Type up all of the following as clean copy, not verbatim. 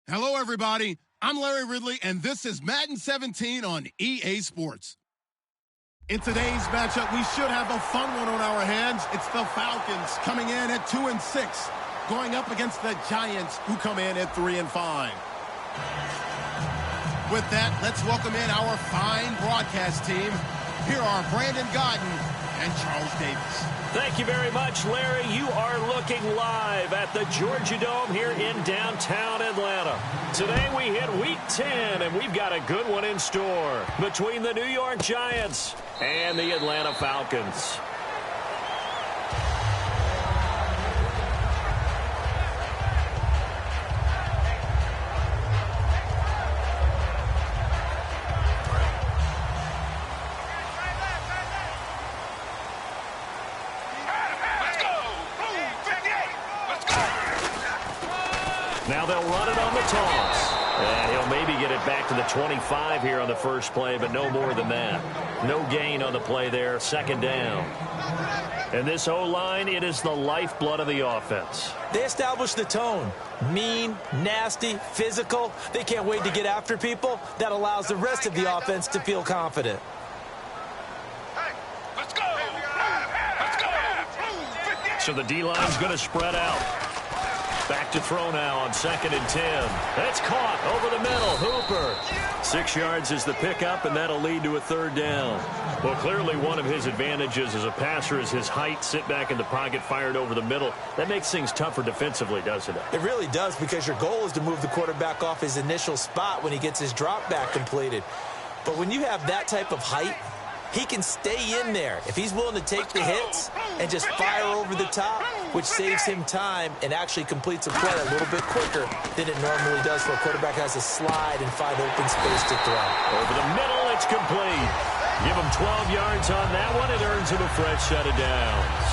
Hello, everybody. I'm Larry Ridley, and this is Madden 17 on EA Sports. In today's matchup, we should have a fun one on our hands. It's the Falcons coming in at 2-6, going up against the Giants, who come in at 3-5. With that, let's welcome in our fine broadcast team. Here are Brandon Godden and Charles Davis. Thank you very much, Larry. You are looking live at the Georgia Dome here in downtown Atlanta. Today we hit Week 10, and we've got a good one in store between the New York Giants and the Atlanta Falcons. Now they'll run it on the toss. And he'll maybe get it back to the 25 here on the first play, but no more than that. No gain on the play there, second down. And this O-line, it is the lifeblood of the offense. They established the tone. Mean, nasty, physical. They can't wait to get after people. That allows the rest of the offense to feel confident. So the D-line's going to spread out. Back to throw now on 2nd and 10. That's caught over the middle. Hooper. 6 yards is the pickup, and that'll lead to a third down. Well, clearly one of his advantages as a passer is his height. Sit back in the pocket, fired over the middle. That makes things tougher defensively, doesn't it? It really does, because your goal is to move the quarterback off his initial spot when he gets his drop back completed. But when you have that type of height, he can stay in there if he's willing to take the hits and just fire over the top, which saves him time and actually completes a play a little bit quicker than it normally does for a quarterback has to slide and find open space to throw. Over the middle, it's complete. Give him 12 yards on that one. It earns him a fresh set of downs.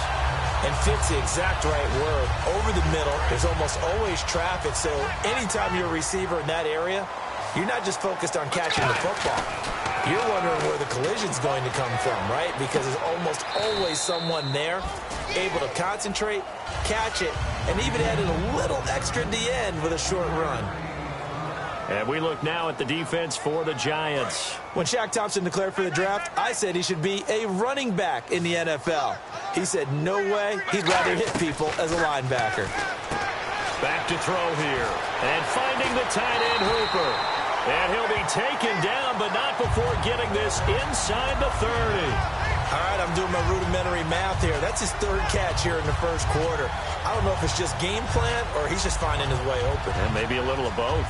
And fits the exact right word. Over the middle, there's almost always traffic, so anytime you're a receiver in that area, you're not just focused on catching the football. You're wondering where the collision's going to come from, right? Because there's almost always someone there able to concentrate, catch it, and even add in a little extra at the end with a short run. And we look now at the defense for the Giants. When Shaq Thompson declared for the draft, I said he should be a running back in the NFL. He said no way, he'd rather hit people as a linebacker. Back to throw here. And finding the tight end, Hooper. And he'll be taken down, but not before getting this inside the 30. All right, I'm doing my rudimentary math here. That's his third catch here in the first quarter. I don't know if it's just game plan or he's just finding his way open. And maybe a little of both.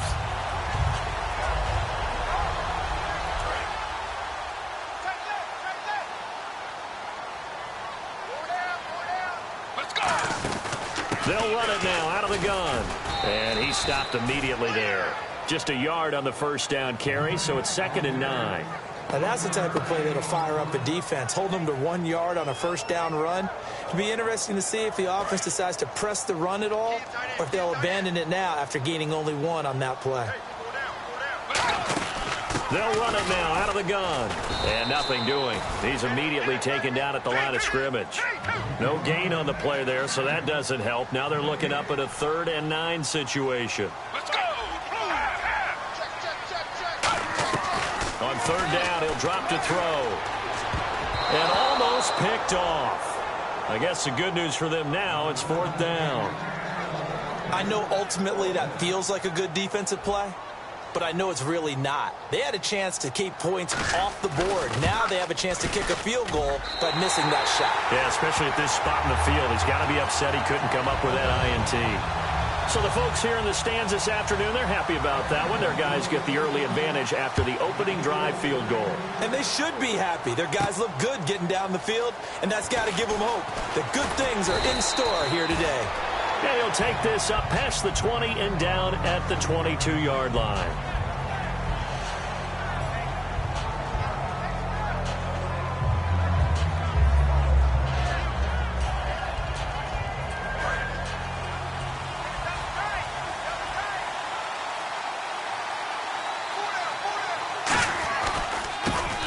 They'll run it now out of the gun. And he stopped immediately there. Just a yard on the first down carry, so it's 2nd and 9. Now that's the type of play that'll fire up a defense. Hold them to 1 yard on a first down run. It'll be interesting to see if the offense decides to press the run at all or if they'll abandon it now after gaining only 1 on that play. They'll run it now out of the gun. And nothing doing. He's immediately taken down at the line of scrimmage. No gain on the play there, so that doesn't help. Now they're looking up at a 3rd and 9 situation. On 3rd down, he'll drop to throw. And almost picked off. I guess the good news for them now, it's 4th down. I know ultimately that feels like a good defensive play, but I know it's really not. They had a chance to keep points off the board. Now they have a chance to kick a field goal by missing that shot. Yeah, especially at this spot in the field. He's got to be upset he couldn't come up with that INT. So the folks here in the stands this afternoon, they're happy about that one. Their guys get the early advantage after the opening drive field goal. And they should be happy. Their guys look good getting down the field, and that's got to give them hope that good things are in store here today. And he'll take this up past the 20 and down at the 22-yard line.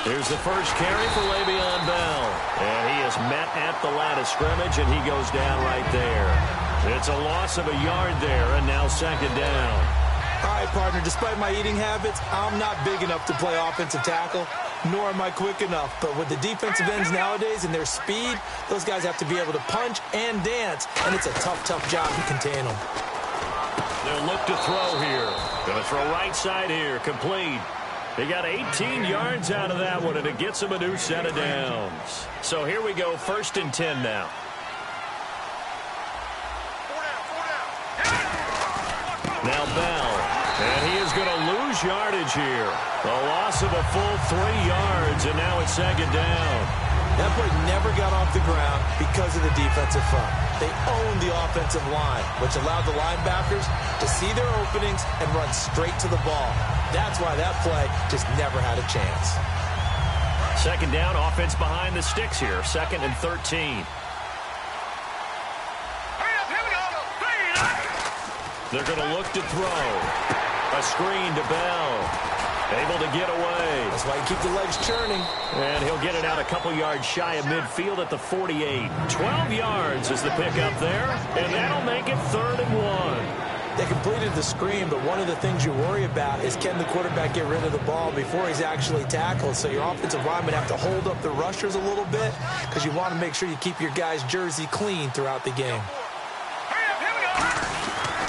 Here's the first carry for Le'Veon Bell. And he is met at the line of scrimmage, and he goes down right there. It's a loss of a yard there, and now 2nd down. All right, partner, despite my eating habits, I'm not big enough to play offensive tackle, nor am I quick enough. But with the defensive ends nowadays and their speed, those guys have to be able to punch and dance, and it's a tough, tough job to contain them. They'll look to throw here. Going to throw right side here, complete. They got 18 yards out of that one, and it gets them a new set of downs. So here we go, 1st and 10 now. Now Bell, and he is going to lose yardage here. A loss of a full 3 yards, and now it's 2nd down. That play never got off the ground because of the defensive front. They owned the offensive line, which allowed the linebackers to see their openings and run straight to the ball. That's why that play just never had a chance. 2nd down, offense behind the sticks here. 2nd and 13. They're going to look to throw. A screen to Bell. Able to get away. That's why you keep the legs churning. And he'll get it out a couple yards shy of midfield at the 48. 12 yards is the pickup there. And that'll make it 3rd and 1. They completed the screen, but one of the things you worry about is can the quarterback get rid of the ball before he's actually tackled. So your offensive linemen have to hold up the rushers a little bit because you want to make sure you keep your guy's jersey clean throughout the game.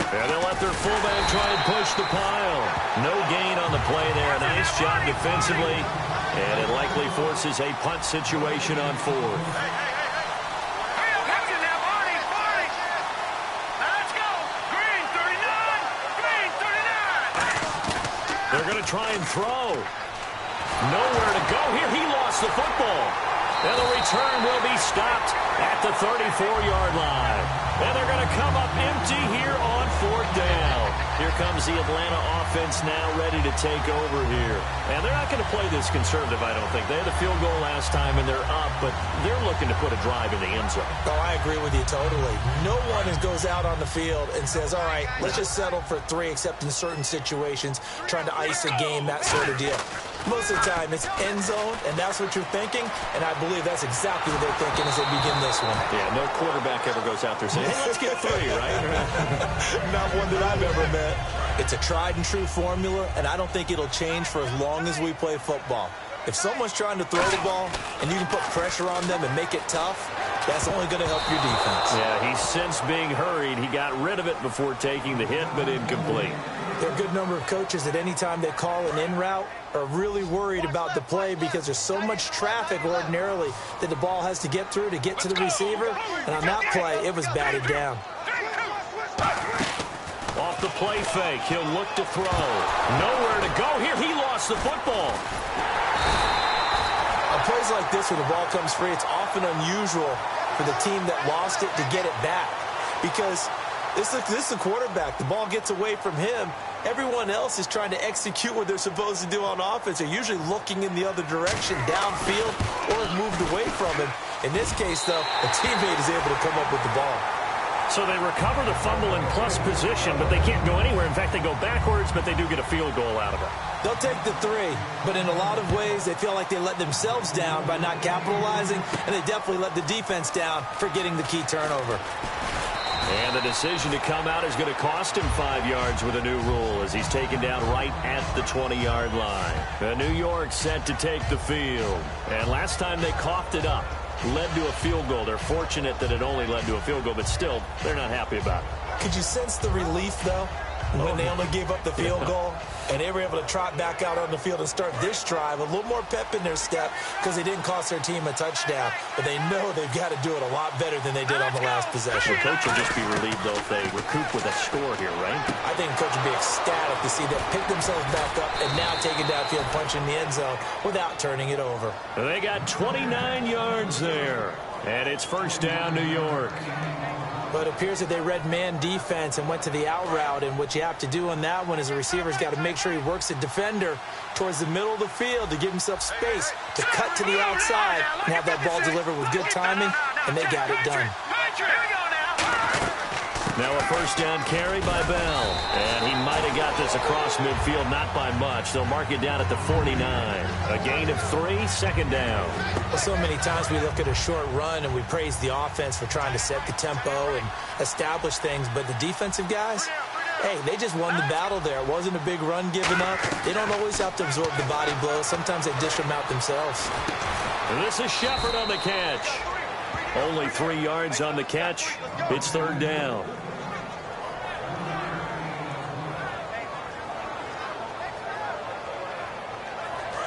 And they'll let their fullback try and push the pile. No gain on the play there. Nice job defensively. And it likely forces a punt situation on 4th. They're going to try and throw. Nowhere to go here. He lost the football. And the return will be stopped at the 34-yard line. And they're going to come up empty here on 4th down. Here comes the Atlanta offense now ready to take over here. And they're not going to play this conservative, I don't think. They had a field goal last time, and they're up, but they're looking to put a drive in the end zone. Oh, I agree with you totally. No one goes out on the field and says, all right, let's just settle for 3, except in certain situations, trying to ice a game, that sort of deal. Most of the time, it's end zone, and that's what you're thinking, and I believe that's exactly what they're thinking as they begin this one. Yeah, no quarterback ever goes out there saying, hey, let's get 3, right? Not one that I've ever met. It's a tried-and-true formula, and I don't think it'll change for as long as we play football. If someone's trying to throw the ball and you can put pressure on them and make it tough, that's only going to help your defense. Yeah, he's since being hurried. He got rid of it before taking the hit, but incomplete. There are a good number of coaches that any time they call an in route are really worried about the play because there's so much traffic ordinarily that the ball has to get through to get to the receiver. And on that play, it was batted down. Off the play fake, he'll look to throw. Nowhere to go here. He lost the football. On plays like this where the ball comes free, it's often unusual for the team that lost it to get it back because this is the quarterback. The ball gets away from him. Everyone else is trying to execute what they're supposed to do on offense. They're usually looking in the other direction, downfield, or have moved away from him. In this case, though, a teammate is able to come up with the ball. So they recover the fumble in plus position, but they can't go anywhere. In fact, they go backwards, but they do get a field goal out of it. They'll take the 3, but in a lot of ways, they feel like they let themselves down by not capitalizing, and they definitely let the defense down for getting the key turnover. And the decision to come out is going to cost him 5 yards with a new rule as he's taken down right at the 20-yard line. New York set to take the field. And last time they coughed it up, led to a field goal. They're fortunate that it only led to a field goal, but still, they're not happy about it. Could you sense the relief, though, when they only gave up the field goal? And they were able to trot back out on the field and start this drive. A little more pep in their step because they didn't cost their team a touchdown. But they know they've got to do it a lot better than they did on the last possession. The coach will just be relieved, though, if they recoup with a score here, right? I think the coach will be ecstatic to see them pick themselves back up and now take it downfield, punch in the end zone without turning it over. They got 29 yards there. And it's 1st down, New York. But it appears that they read man defense and went to the out route, and what you have to do on that one is the receiver's got to make sure he works the defender towards the middle of the field to give himself space to cut to the outside and have that ball delivered with good timing, and they got it done. Now a 1st down carry by Bell. And he might have got this across midfield, not by much. They'll mark it down at the 49. A gain of 3, 2nd down. Well, so many times we look at a short run and we praise the offense for trying to set the tempo and establish things, but the defensive guys, Hey, they just won the battle there. It wasn't a big run given up. They don't always have to absorb the body blows. Sometimes they dish them out themselves. And this is Shepard on the catch. Only 3 yards on the catch. It's third down.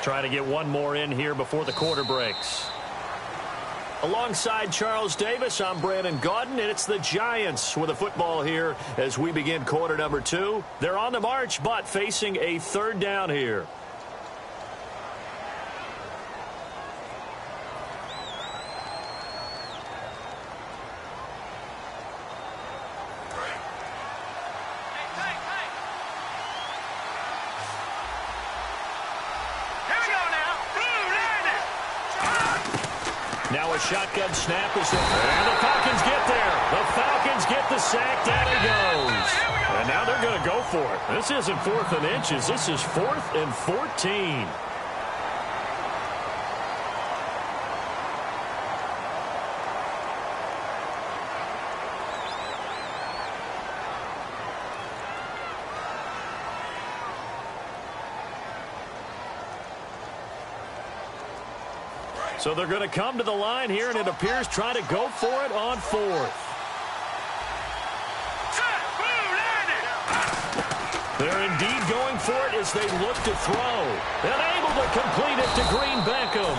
Trying to get one more in here before the quarter breaks. Alongside Charles Davis, I'm Brandon Gaudin, and it's the Giants with a football here as we begin quarter number 2. They're on the march, but facing a third down here. Now a shotgun snap is in. And the Falcons get there. The Falcons get the sack. Down he goes. And now they're going to go for it. This isn't 4th and inches. This is 4th and 14. So they're going to come to the line here, and it appears trying to go for it on 4th. They're indeed going for it as they look to throw. And able to complete it to Green Beckham.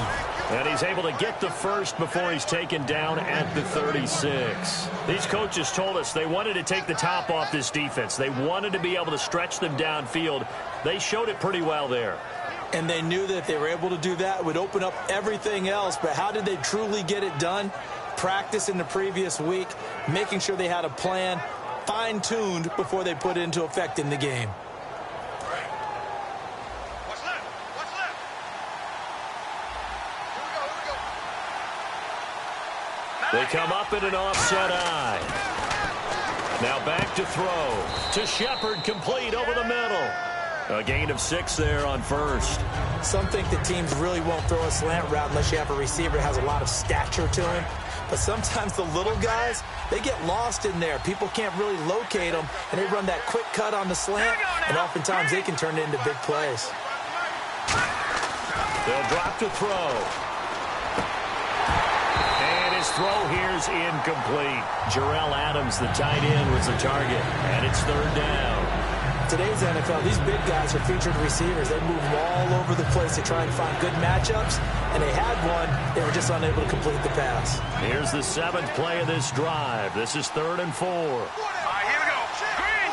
And he's able to get the first before he's taken down at the 36. These coaches told us they wanted to take the top off this defense. They wanted to be able to stretch them downfield. They showed it pretty well there. And they knew that if they were able to do that, it would open up everything else. But how did they truly get it done? Practice in the previous week, making sure they had a plan, fine-tuned before they put it into effect in the game. What's left? What's left? Here we go. They come up in an offset eye. Now back to throw. To Shepard, complete over the middle. A gain of 6 there on first. Some think that teams really won't throw a slant route unless you have a receiver that has a lot of stature to him. But sometimes the little guys, they get lost in there. People can't really locate them, and they run that quick cut on the slant, and oftentimes they can turn it into big plays. They'll drop to throw. And his throw here is incomplete. Jarrell Adams, the tight end, was the target, and it's third down. Today's NFL, these big guys are featured receivers. They move all over the place to try and find good matchups, and they had one. They were just unable to complete the pass. Here's the 7th play of this drive. This is 3rd and 4. All right, here we go. Green,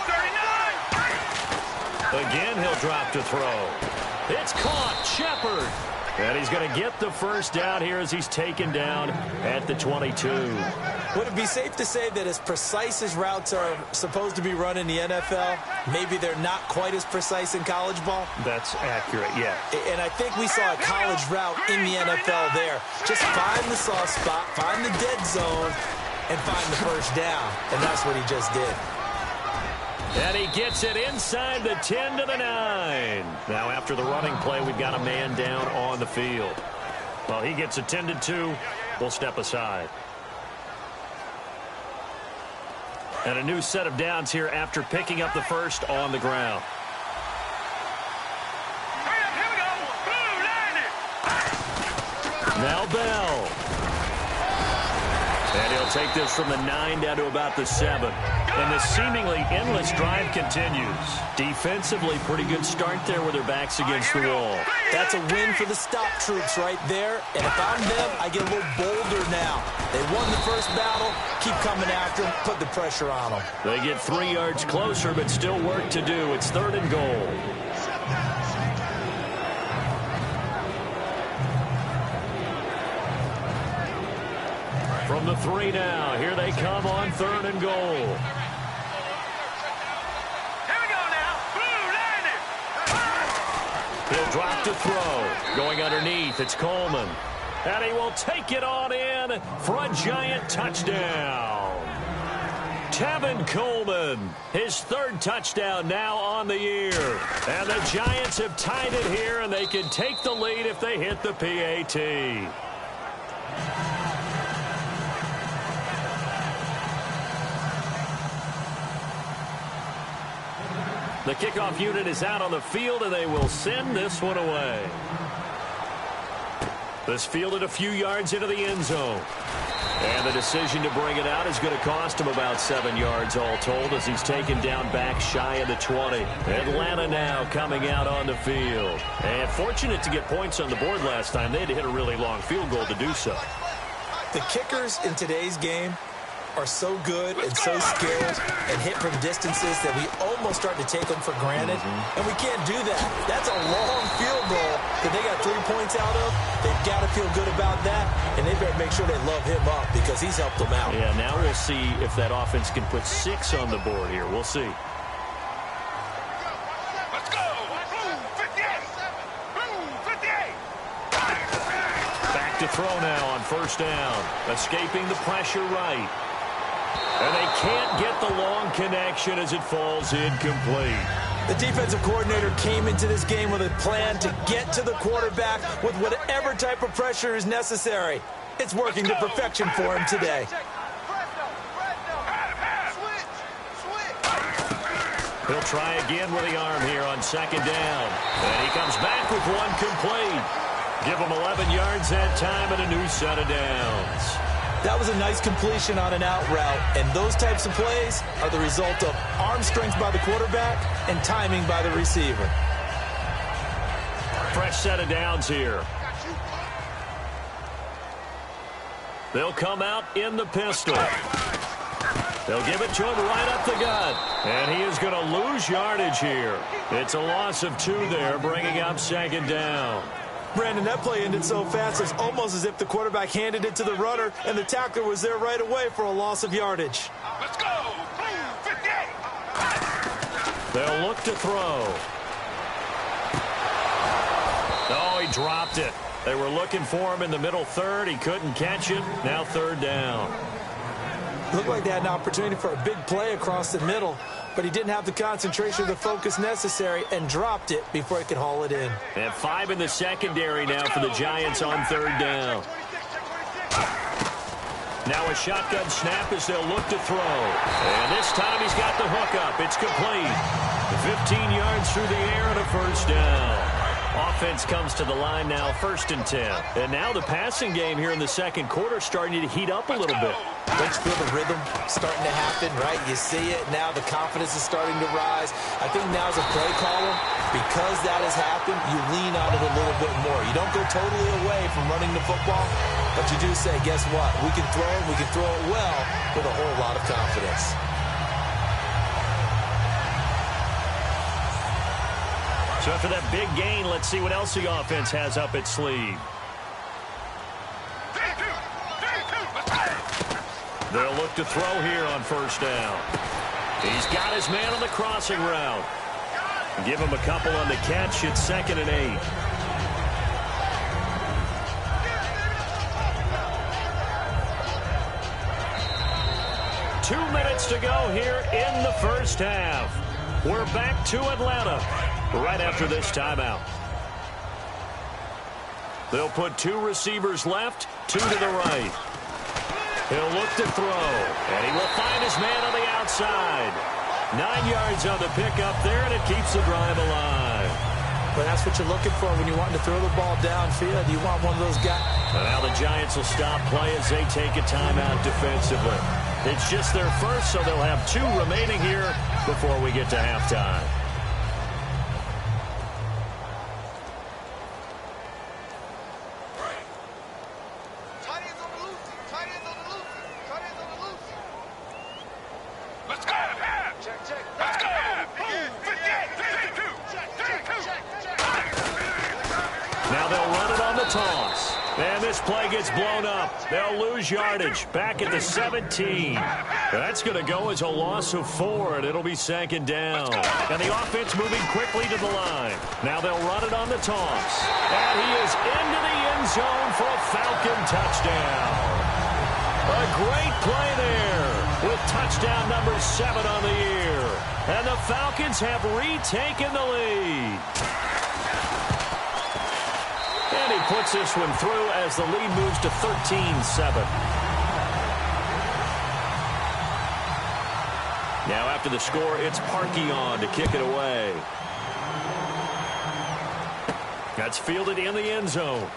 39. Again, he'll drop to throw. It's caught. Shepard. And he's going to get the first down here as he's taken down at the 22. Would it be safe to say that as precise as routes are supposed to be run in the NFL, maybe they're not quite as precise in college ball? That's accurate, yeah. And I think we saw a college route in the NFL there. Just find the soft spot, find the dead zone, and find the first down. And that's what he just did. And he gets it inside the 10 to the 9. Now after the running play, we've got a man down on the field. Well, he gets attended to. We'll step aside. And a new set of downs here after picking up the first on the ground. Here we go. Blue, landed. Now Bell. And he'll take this from the 9 down to about the 7. And the seemingly endless drive continues. Defensively, pretty good start there with their backs against the wall. That's a win for the stop troops right there. And if I'm them, I get a little bolder now. They won the first battle. Keep coming after them. Put the pressure on them. They get 3 yards closer, but still work to do. It's 3rd and goal. From the 3 now, here they come on 3rd and goal. He'll drop to throw. Going underneath, it's Coleman. And he will take it on in for a Giant touchdown. Tevin Coleman, his 3rd touchdown now on the year. And the Giants have tied it here, and they can take the lead if they hit the PAT. The kickoff unit is out on the field, and they will send this one away. This fielded a few yards into the end zone. And the decision to bring it out is going to cost him about 7 yards all told as he's taken down back shy of the 20. Atlanta now coming out on the field. And fortunate to get points on the board last time. They had to hit a really long field goal to do so. The kickers in today's game are so good and so skilled and hit from distances that we almost start to take them for granted. And we can't do that. That's a long field goal that they got 3 points out of. They've got to feel good about that, and they better make sure they love him up because he's helped them out. Yeah, now we'll see if that offense can put 6 on the board here. We'll see. Let's go. Blue 58. Blue 58. Back to throw now on first down. Escaping the pressure right. And they can't get the long connection as it falls incomplete. The defensive coordinator came into this game with a plan to get to the quarterback with whatever type of pressure is necessary. It's working to perfection for him today. He'll try again with the arm here on second down. And he comes back with one complete. Give him 11 yards that time and a new set of downs. That was a nice completion on an out route, and those types of plays are the result of arm strength by the quarterback and timing by the receiver. Fresh set of downs here. They'll come out in the pistol. They'll give it to him right up the gut. And he is going to lose yardage here. It's a loss of 2 there, bringing up second down. Brandon, that play ended so fast, it's almost as if the quarterback handed it to the runner, and the tackler was there right away for a loss of yardage. Let's go. Blue 58. They'll look to throw. Oh, he dropped it. They were looking for him in the middle third. He couldn't catch it. Now third down. Looked like they had an opportunity for a big play across the middle, but he didn't have the concentration or the focus necessary and dropped it before he could haul it in. And 5 in the secondary now for the Giants on third down. Now a shotgun snap as they'll look to throw. And this time he's got the hook up. It's complete. 15 yards through the air and a first down. Offense comes to the line now, 1st and 10. And now the passing game here in the second quarter starting to heat up a little bit. Don't you feel the rhythm starting to happen, right? You see it now. The confidence is starting to rise. I think now as a play caller, because that has happened, you lean on it a little bit more. You don't go totally away from running the football, but you do say, guess what? We can throw it. We can throw it well with a whole lot of confidence. So after that big gain, let's see what else the offense has up its sleeve. They'll look to throw here on first down. He's got his man on the crossing route. Give him a couple on the catch. It's 2nd and 8. Two minutes to go here in the first half. We're back to Atlanta right after this timeout. They'll put 2 receivers left, 2 to the right. He'll look to throw, and he will find his man on the outside. 9 yards on the pickup there, and it keeps the drive alive. But that's what you're looking for when you want to throw the ball downfield. You want one of those guys. And now the Giants will stop play as they take a timeout defensively. It's just their first, so they'll have 2 remaining here before we get to halftime. Now they'll run it on the toss. And this play gets blown up. They'll lose yardage back at the 17. That's going to go as a loss of 4, and it'll be 2nd down. And the offense moving quickly to the line. Now they'll run it on the toss. And he is into the end zone for a Falcon touchdown. A great play there with touchdown number 7 on the year. And the Falcons have retaken the lead. And he puts this one through as the lead moves to 13-7. Now after the score, it's Parkey on to kick it away. That's fielded in the end zone.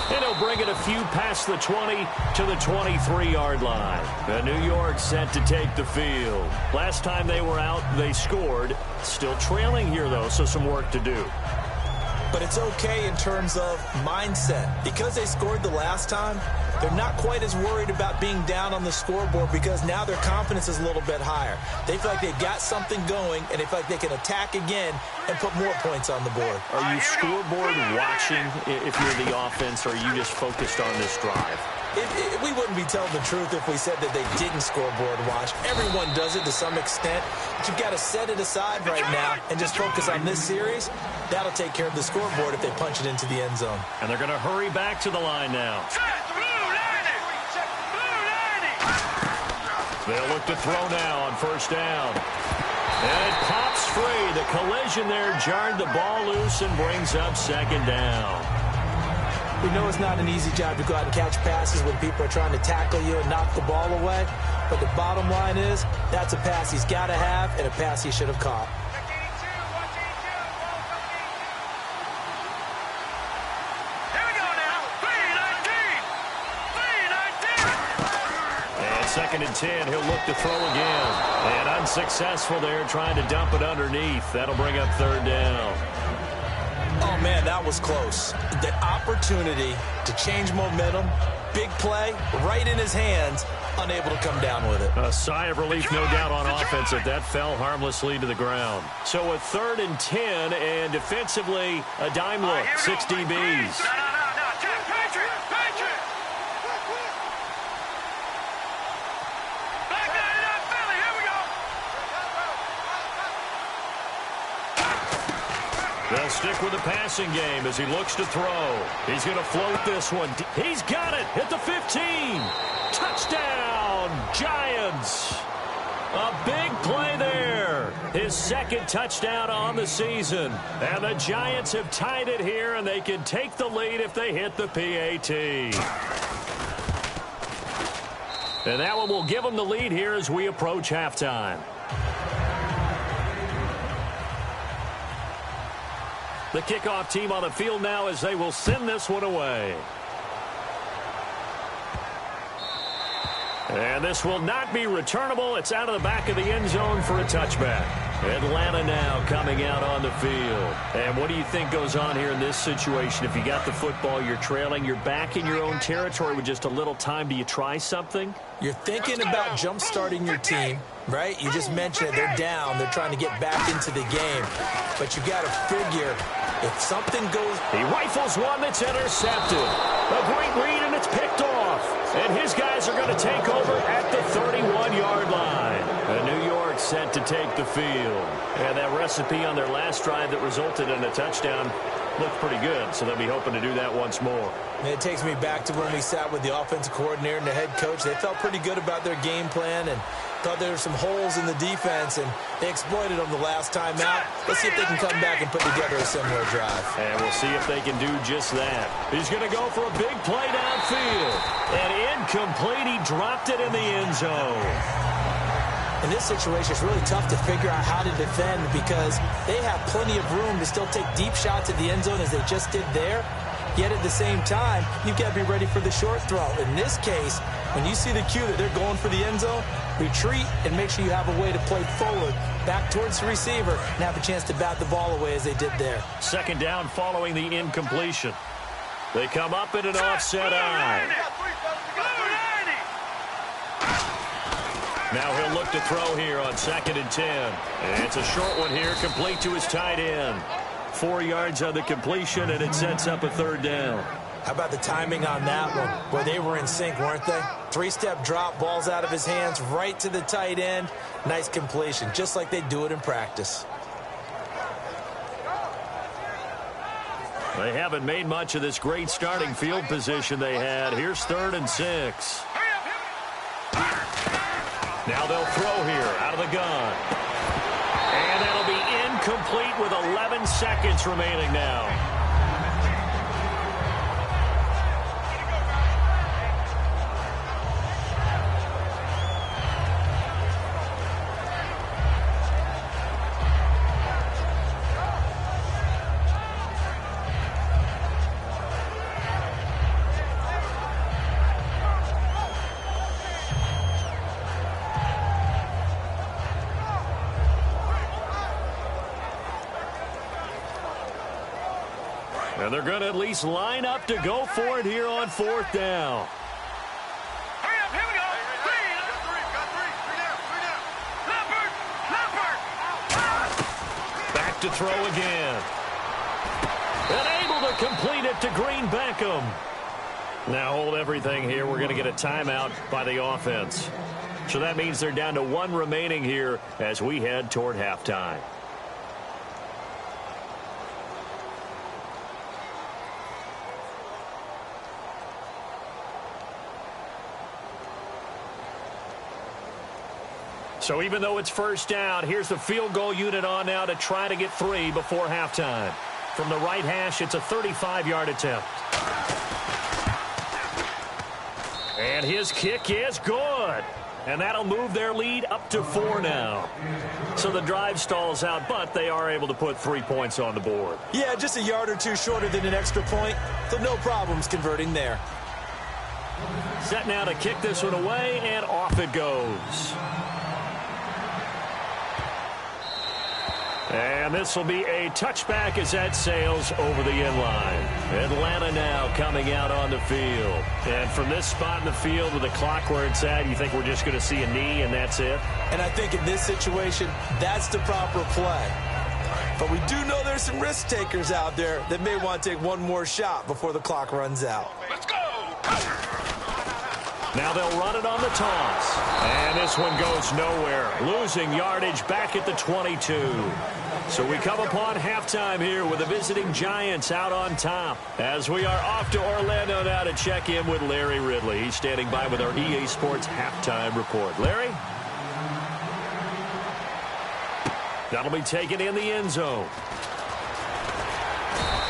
And he'll bring it a few past the 20 to the 23-yard line. The New York set to take the field. Last time they were out, they scored. Still trailing here, though, so some work to do. But it's okay in terms of mindset. Because they scored the last time, they're not quite as worried about being down on the scoreboard because now their confidence is a little bit higher. They feel like they've got something going, and they feel like they can attack again and put more points on the board. Are you scoreboard watching if you're the offense, or are you just focused on this drive? We wouldn't be telling the truth if we said that they didn't scoreboard watch. Everyone does it to some extent. But you've got to set it aside right now and just focus on this series. That'll take care of the scoreboard if they punch it into the end zone. And they're going to hurry back to the line now. They'll look to throw now on first down. And it pops free. The collision there jarred the ball loose and brings up second down. We know it's not an easy job to go out and catch passes when people are trying to tackle you and knock the ball away. But the bottom line is, that's a pass he's got to have and a pass he should have caught. Second and 10, he'll look to throw again. And unsuccessful there, trying to dump it underneath. That'll bring up third down. Oh, man, that was close. The opportunity to change momentum, big play, right in his hands, unable to come down with it. A sigh of relief, no doubt, on offense if that fell harmlessly to the ground. So a third and 10, and defensively, a dime look, 6 DBs. They'll stick with the passing game as he looks to throw. He's going to float this one. He's got it at the 15. Touchdown, Giants. A big play there. His second touchdown on the season. And the Giants have tied it here, and they can take the lead if they hit the PAT. And that one will give them the lead here as we approach halftime. The kickoff team on the field now as they will send this one away. And this will not be returnable. It's out of the back of the end zone for a touchback. Atlanta now coming out on the field. And what do you think goes on here in this situation? If you got the football, you're trailing, you're back in your own territory with just a little time. Do you try something? You're thinking about jump-starting your team, right? You just mentioned it. They're down. They're trying to get back into the game. But you got to figure if something goes... He rifles one that's intercepted. A great read, and it's picked off. And his guys are going to take over at the 31-yard line. And New York set to take the field. And that recipe on their last drive that resulted in a touchdown looked pretty good, so they'll be hoping to do that once more. And it takes me back to when we sat with the offensive coordinator and the head coach. They felt pretty good about their game plan and thought there were some holes in the defense, and they exploited them the last time out. Let's see if they can come back and put together a similar drive. And we'll see if they can do just that. He's going to go for a big play downfield. And incomplete. He dropped it in the end zone. In this situation, it's really tough to figure out how to defend because they have plenty of room to still take deep shots at the end zone as they just did there. Yet at the same time, you've got to be ready for the short throw. In this case, when you see the cue that they're going for the end zone, retreat and make sure you have a way to play forward, back towards the receiver, and have a chance to bat the ball away as they did there. Second down following the incompletion. They come up in an offset eye. Now he'll look to throw here on 2nd and 10. And it's a short one here, complete to his tight end. 4 yards on the completion, and it sets up a third down. How about the timing on that one, where they were in sync, weren't they? 3-step drop, balls out of his hands, right to the tight end. Nice completion, just like they do it in practice. They haven't made much of this great starting field position they had. Here's 3rd and 6. Now they'll throw here out of the gun. And that'll be incomplete with 11 seconds remaining now. And they're going to at least line up to go for it here on 4th down. Hurry up, here we go. Three. Got three. Three down. Leopard. Back to throw again. And able to complete it to Green Beckham. Now hold everything here. We're going to get a timeout by the offense. So that means they're down to 1 remaining here as we head toward halftime. So even though it's 1st down, here's the field goal unit on now to try to get 3 before halftime. From the right hash, it's a 35-yard attempt. And his kick is good. And that'll move their lead up to 4 now. So the drive stalls out, but they are able to put 3 points on the board. Yeah, just a yard or two shorter than an extra point, so no problems converting there. Set now to kick this one away, and off it goes. And this will be a touchback as that sails over the inline. Atlanta now coming out on the field. And from this spot in the field with the clock where it's at, you think we're just going to see a knee and that's it? And I think in this situation, that's the proper play. But we do know there's some risk takers out there that may want to take one more shot before the clock runs out. Let's go. Now they'll run it on the toss. And this one goes nowhere. Losing yardage back at the 22. So we come upon halftime here with the visiting Giants out on top. As we are off to Orlando now to check in with Larry Ridley. He's standing by with our EA Sports halftime report. Larry? That'll be taken in the end zone.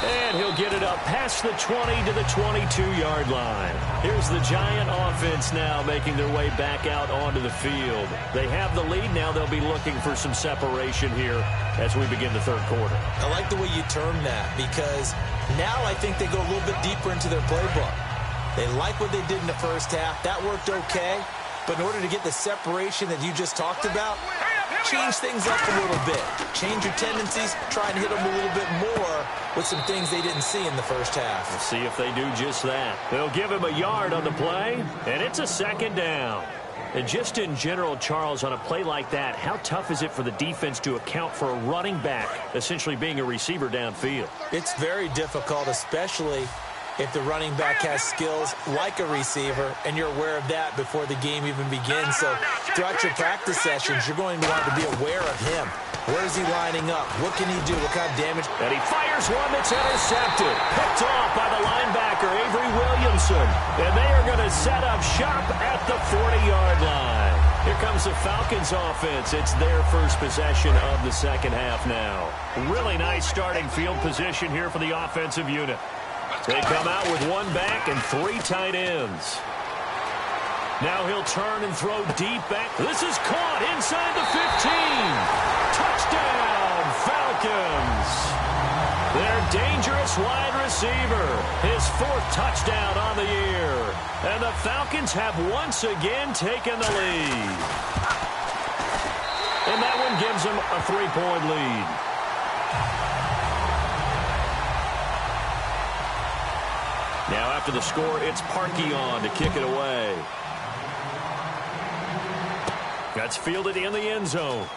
And he'll get it up past the 20 to the 22-yard line. Here's the Giant offense now making their way back out onto the field. They have the lead. Now they'll be looking for some separation here as we begin the 3rd quarter. I like the way you term that because now I think they go a little bit deeper into their playbook. They like what they did in the 1st half. That worked okay. But in order to get the separation that you just talked about, change things up a little bit. Change your tendencies. Try and hit them a little bit more with some things they didn't see in the 1st half. We'll see if they do just that. They'll give him a yard on the play, and it's a 2nd down. And just in general, Charles, on a play like that, how tough is it for the defense to account for a running back essentially being a receiver downfield? It's very difficult, especially if the running back has skills like a receiver, and you're aware of that before the game even begins. So throughout your practice sessions, you're going to want to be aware of him. Where is he lining up? What can he do? What kind of damage? And he fires one that's intercepted. Picked off by the linebacker, Avery Williamson. And they are going to set up shop at the 40-yard line. Here comes the Falcons offense. It's their first possession of the 2nd half now. Really nice starting field position here for the offensive unit. They come out with 1 back and 3 tight ends. Now he'll turn and throw deep back. This is caught inside the 15. Touchdown, Falcons. Their dangerous wide receiver. His 4th touchdown on the year. And the Falcons have once again taken the lead. And that one gives them a 3-point lead. Now after the score, it's Parkey on to kick it away. That's fielded in the end zone.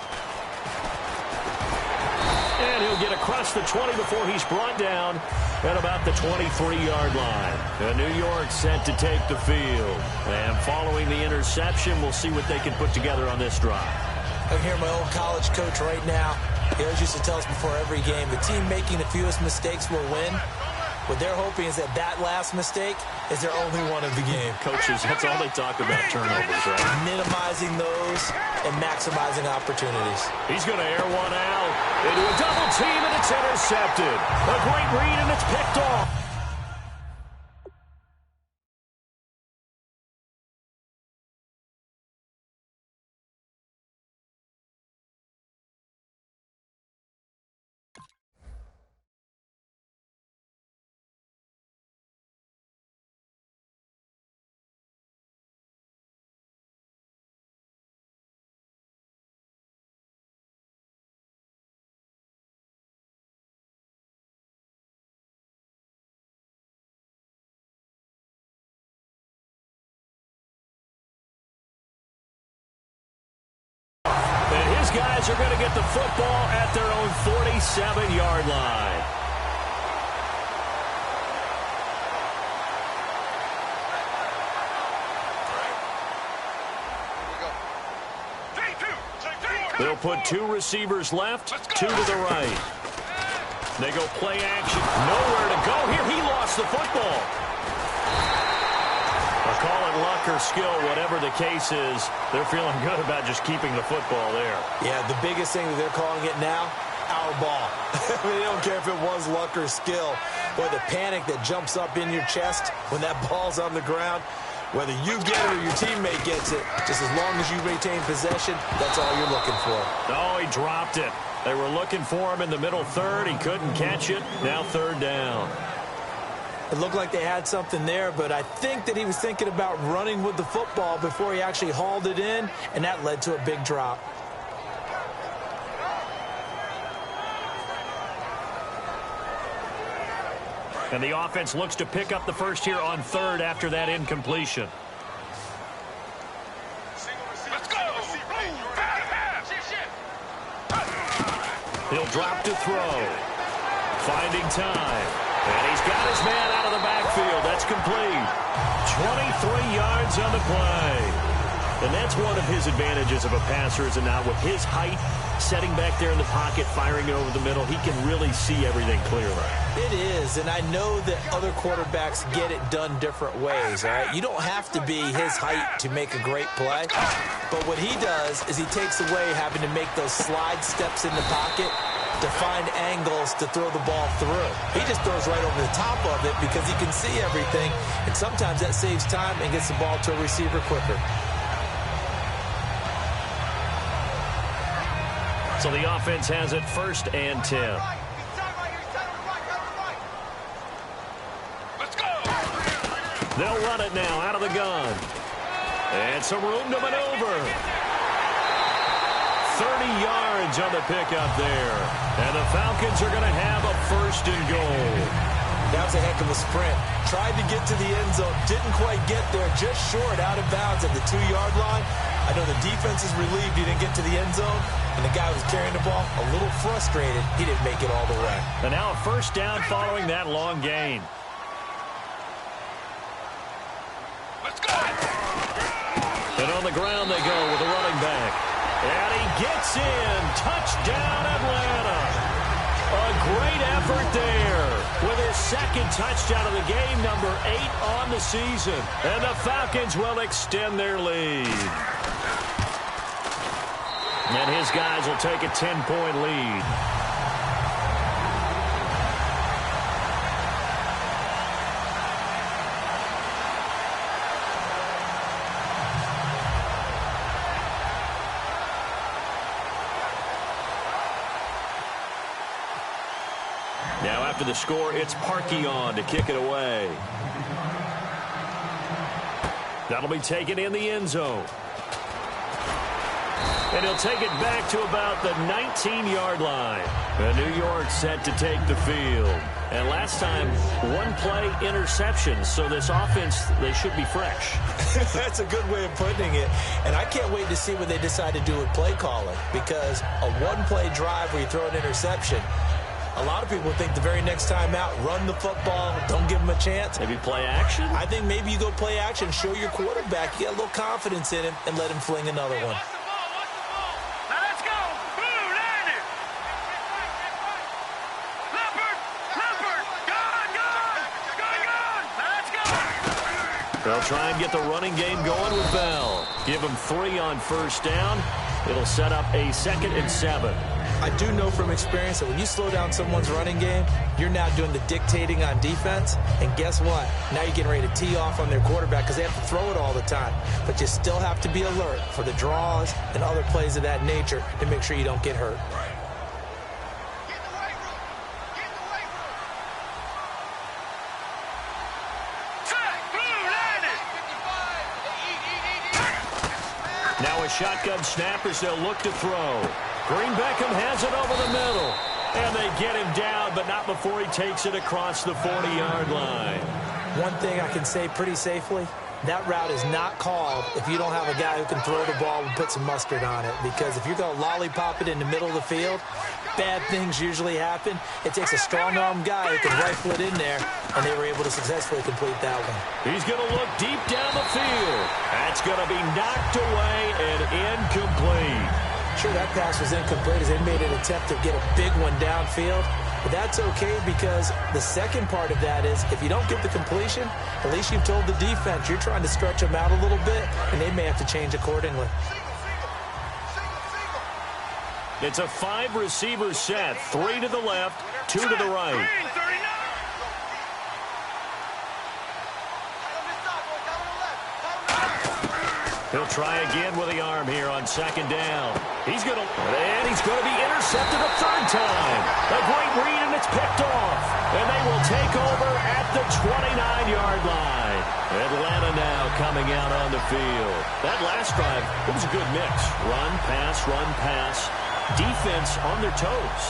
And he'll get across the 20 before he's brought down at about the 23-yard line. And New York set to take the field. And following the interception, we'll see what they can put together on this drive. I can hear my old college coach right now. He always used to tell us before every game, the team making the fewest mistakes will win. What they're hoping is that that last mistake is their only one of the game. Coaches, that's all they talk about, turnovers, right? Minimizing those and maximizing opportunities. He's going to air one out into a double team, and it's intercepted. A great read, and it's picked off. guys are going to get the football at their own 47-yard line. They'll put 2 receivers left, 2 to the right. They go play action. Nowhere to go here. He lost the football. Or call it luck or skill, whatever the case is. They're feeling good about just keeping the football there. Yeah, the biggest thing that they're calling it now, our ball. I mean, they don't care if it was luck or skill. Boy, the panic that jumps up in your chest when that ball's on the ground, whether you get it or your teammate gets it, just as long as you retain possession, that's all you're looking for. Oh, he dropped it. They were looking for him in the middle third. He couldn't catch it. Now 3rd down. It looked like they had something there, but I think that he was thinking about running with the football before he actually hauled it in, and that led to a big drop. And the offense looks to pick up the first here on 3rd after that incompletion. Let's go. He'll drop to throw. Finding time. And he's got his man out of the backfield. That's complete. 23 yards on the play. And that's one of his advantages of a passer, is it not? With his height, setting back there in the pocket, firing it over the middle, he can really see everything clearly. It is, and I know that other quarterbacks get it done different ways, all right? You don't have to be his height to make a great play, but what he does is he takes away having to make those slide steps in the pocket to find angles to throw the ball through. He just throws right over the top of it because he can see everything, and sometimes that saves time and gets the ball to a receiver quicker. So the offense has it 1st and 10. Let's go. They'll run it now out of the gun. And some room to maneuver. 30 yards on the pickup there. And the Falcons are going to have a 1st and goal. That was a heck of a sprint. Tried to get to the end zone. Didn't quite get there. Just short, out of bounds at the 2-yard line. I know the defense is relieved he didn't get to the end zone. And the guy who was carrying the ball, a little frustrated, he didn't make it all the way. And now a 1st down following that long gain. Let's go. And on the ground they go with a running back. And he gets in. Touchdown, Atlanta. A great effort there with his 2nd touchdown of the game, number 8 on the season. And the Falcons will extend their lead. And his guys will take a 10-point lead. Now after the score, it's Parkey on to kick it away. That'll be taken in the end zone. And he'll take it back to about the 19-yard line. And New York set to take the field. And last time, 1-play interception. So this offense, they should be fresh. That's a good way of putting it. And I can't wait to see what they decide to do with play calling. Because a 1-play drive where you throw an interception, a lot of people think the very next time out, run the football, don't give him a chance. Maybe play action? I think maybe you go play action, show your quarterback, you get a little confidence in him, and let him fling another one. They'll try and get the running game going with Bell. Give him 3 on 1st down. It'll set up a 2nd and 7. I do know from experience that when you slow down someone's running game, you're now doing the dictating on defense. And guess what? Now you're getting ready to tee off on their quarterback because they have to throw it all the time. But you still have to be alert for the draws and other plays of that nature to make sure you don't get hurt. Now a shotgun snap as they'll look to throw. Green Beckham has it over the middle. And they get him down, but not before he takes it across the 40-yard line. One thing I can say pretty safely, that route is not called if you don't have a guy who can throw the ball and put some mustard on it. Because if you're going to lollipop it in the middle of the field, bad things usually happen. It takes a strong-arm guy who can rifle it in there, and they were able to successfully complete that one. He's going to look deep down the field. That's going to be knocked away and incomplete. Sure, that pass was incomplete as they made an attempt to get a big one downfield. But that's okay because the second part of that is if you don't get the completion, at least you've told the defense you're trying to stretch them out a little bit, and they may have to change accordingly. It's a 5-receiver set, 3 to the left, 2 to the right. He'll try again with the arm here on second down. He's going to be intercepted a third time. A great read, and it's picked off. And they will take over at the 29-yard line. Atlanta now coming out on the field. That last drive, it was a good mix. Run, pass, defense on their toes.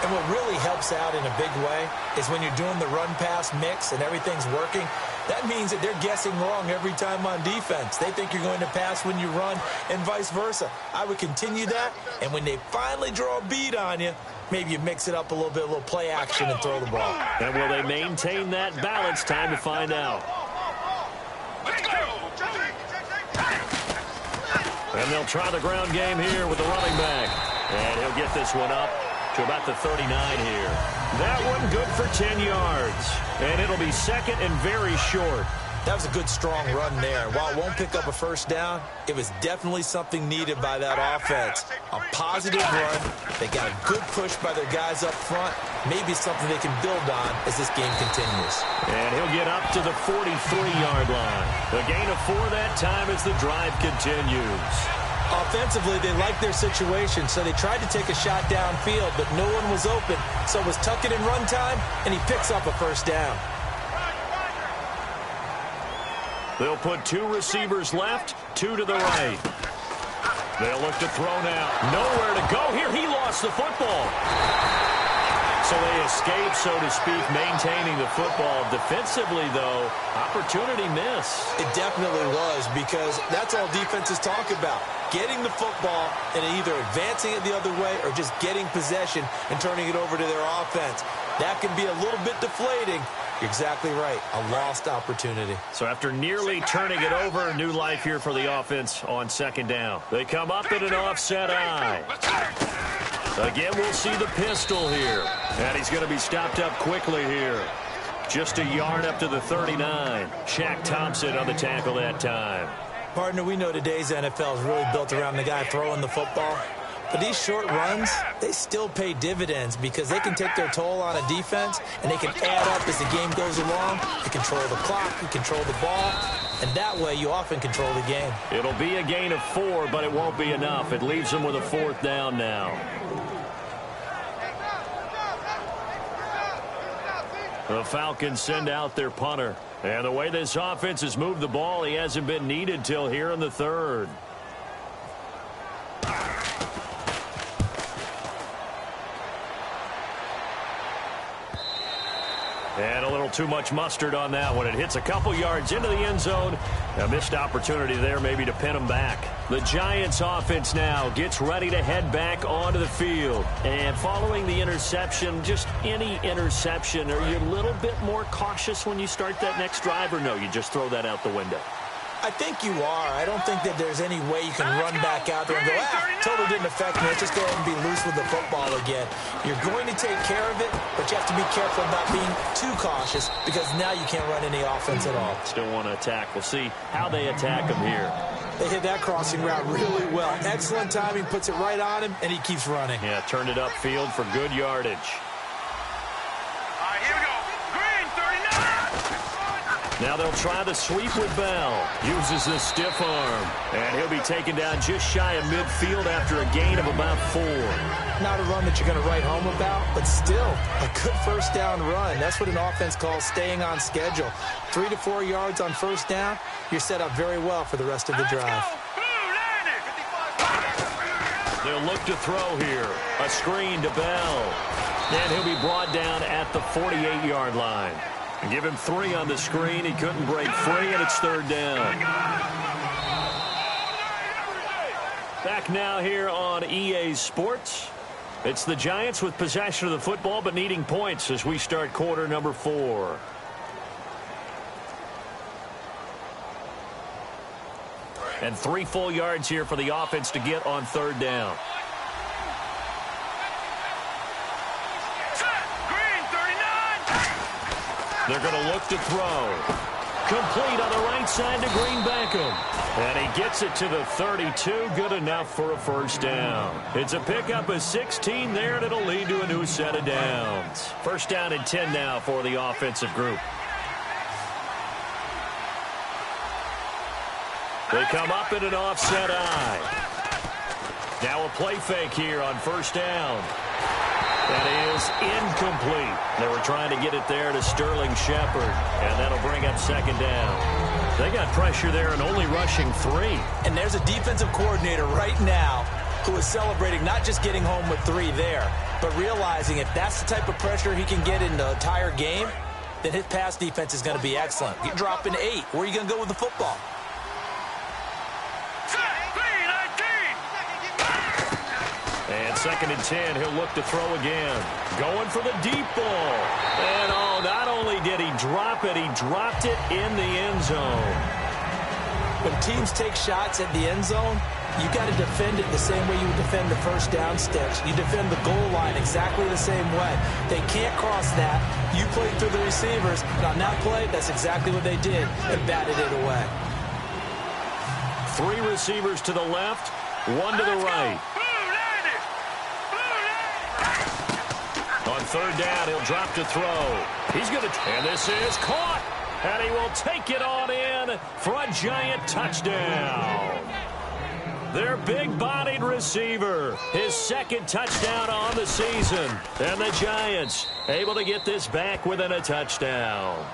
And what really helps out in a big way is when you're doing the run-pass mix and everything's working, that means that they're guessing wrong every time on defense. They think you're going to pass when you run and vice versa. I would continue that, and when they finally draw a bead on you, maybe you mix it up a little bit, a little play action and throw the ball. And will they maintain that balance? Time to find out. And they'll try the ground game here with the running back. And he'll get this one up to about the 39 here. That one good for 10 yards. And it'll be second and very short. That was a good, strong run there. While it won't pick up a first down, it was definitely something needed by that offense. A positive run. They got a good push by their guys up front. Maybe something they can build on as this game continues. And he'll get up to the 43-yard line. A gain of 4 that time as the drive continues. Offensively, they liked their situation, so they tried to take a shot downfield, but no one was open. So it was tuck it in run time, and he picks up a first down. They'll put 2 receivers left, 2 to the right. They'll look to throw now. Nowhere to go here. He lost the football. So they escape, so to speak, maintaining the football. Defensively, though, opportunity miss. It definitely was, because that's all defenses talk about. Getting the football and either advancing it the other way or just getting possession and turning it over to their offense. That can be a little bit deflating. You're exactly right. A lost opportunity. So after nearly turning it over, new life here for the offense on second down. They come up in an offset eye. Again, we'll see the pistol here. And he's going to be stopped up quickly here. Just a yard up to the 39. Shaq Thompson on the tackle that time. Partner, we know today's NFL is really built around the guy throwing the football. But these short runs, they still pay dividends because they can take their toll on a defense, and they can add up as the game goes along. You control the clock, you control the ball, and that way you often control the game. It'll be a gain of 4, but it won't be enough. It leaves them with a 4th down now. The Falcons send out their punter. And the way this offense has moved the ball, he hasn't been needed till here in the 3rd. And a little too much mustard on that one. It hits a couple yards into the end zone. A missed opportunity there maybe to pin them back. The Giants offense now gets ready to head back onto the field. And following the interception, just any interception, are you a little bit more cautious when you start that next drive, or no, you just throw that out the window? I think you are. I don't think that there's any way you can run back out there and go, totally didn't affect me. Let's just go ahead and be loose with the football again. You're going to take care of it, but you have to be careful about being too cautious because now you can't run any offense at all. Still want to attack. We'll see how they attack him here. They hit that crossing route really well. Excellent timing, puts it right on him, and he keeps running. Yeah, turned it upfield for good yardage. Now they'll try the sweep with Bell. Uses the stiff arm. And he'll be taken down just shy of midfield after a gain of about 4. Not a run that you're going to write home about, but still a good first down run. That's what an offense calls staying on schedule. 3 to 4 yards on first down. You're set up very well for the rest of the drive. They'll look to throw here. A screen to Bell. And he'll be brought down at the 48-yard line. Give him 3 on the screen. He couldn't break free, and it's third down. Back now here on EA Sports. It's the Giants with possession of the football, but needing points as we start quarter number 4. And 3 full yards here for the offense to get on third down. They're going to look to throw. Complete on the right side to Green Beckham. And he gets it to the 32. Good enough for a first down. It's a pickup of 16 there, and it'll lead to a new set of downs. First down and 10 now for the offensive group. They come up in an offset eye. Now a play fake here on first down. That is incomplete. They were trying to get it there to Sterling Shepard, and that'll bring up second down. They got pressure there and only rushing 3. And there's a defensive coordinator right now who is celebrating not just getting home with 3 there, but realizing if that's the type of pressure he can get in the entire game, then his pass defense is going to be excellent. You're dropping 8. Where are you going to go with the football? And second and 10, he'll look to throw again. Going for the deep ball. And, oh, not only did he drop it, he dropped it in the end zone. When teams take shots at the end zone, you got to defend it the same way you would defend the first down sticks. You defend the goal line exactly the same way. They can't cross that. You played through the receivers, and on that play, that's exactly what they did. They batted it away. 3 receivers to the left, 1 to the right. On third down, he'll drop to throw. He's going to, and this is caught. And he will take it on in for a Giant touchdown. Their big-bodied receiver, his second touchdown on the season. And the Giants able to get this back within a touchdown.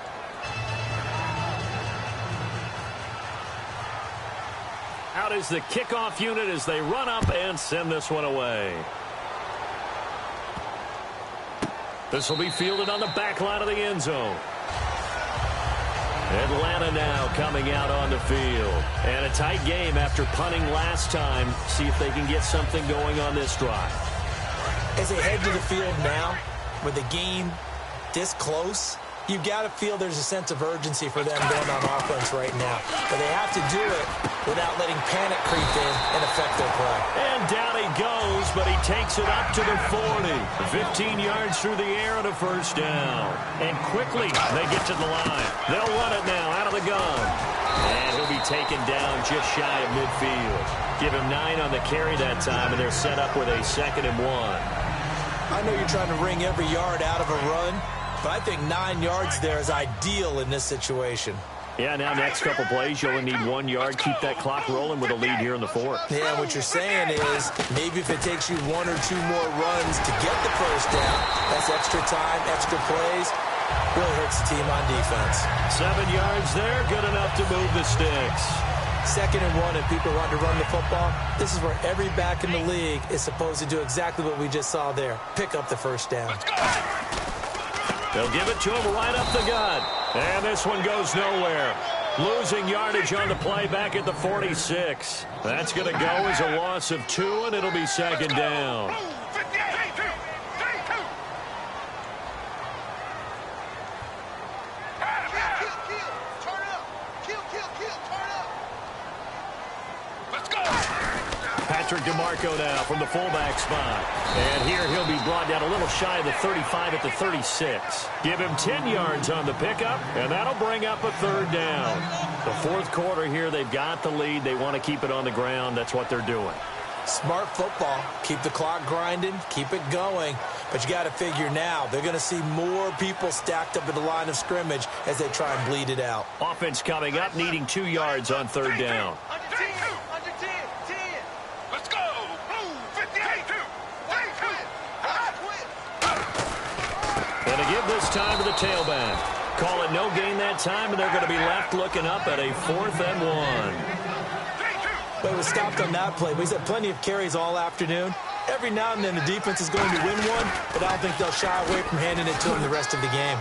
Out is the kickoff unit as they run up and send this one away. This will be fielded on the back line of the end zone. Atlanta now coming out on the field. And a tight game after punting last time. See if they can get something going on this drive. As they head to the field now, with the game this close, you got to feel there's a sense of urgency for them going on offense right now. But they have to do it without letting panic creep in and affect their play. And down he goes, but he takes it up to the 40. 15 yards through the air and a first down. And quickly they get to the line. They'll run it now out of the gun. And he'll be taken down just shy of midfield. Give him 9 on the carry that time, and they're set up with a 2nd and 1. I know you're trying to wring every yard out of a run, but I think 9 yards there is ideal in this situation. Yeah, now next couple plays, you only need 1 yard. Keep that clock rolling with a lead here in the 4th. Yeah, what you're saying is maybe if it takes you 1 or 2 more runs to get the first down, that's extra time, extra plays, really hurts the team on defense. 7 yards there, good enough to move the sticks. 2nd and 1, and people want to run the football. This is where every back in the league is supposed to do exactly what we just saw there. Pick up the first down. They'll give it to him right up the gut. And this one goes nowhere. Losing yardage on the play back at the 46. That's going to go as a loss of 2, and it'll be 2nd down. Patrick DeMarco now from the fullback spot. And here he'll be brought down a little shy of the 35 at the 36. Give him 10 yards on the pickup, and that'll bring up a 3rd down. The 4th quarter here, they've got the lead. They want to keep it on the ground. That's what they're doing. Smart football. Keep the clock grinding. Keep it going. But you got to figure now, they're going to see more people stacked up at the line of scrimmage as they try and bleed it out. Offense coming up, needing 2 yards on 3rd down. And to give this time to the tailback. Call it no gain that time, and they're going to be left looking up at a 4th and 1. But it was stopped on that play. He's had plenty of carries all afternoon. Every now and then the defense is going to win one, but I don't think they'll shy away from handing it to him the rest of the game.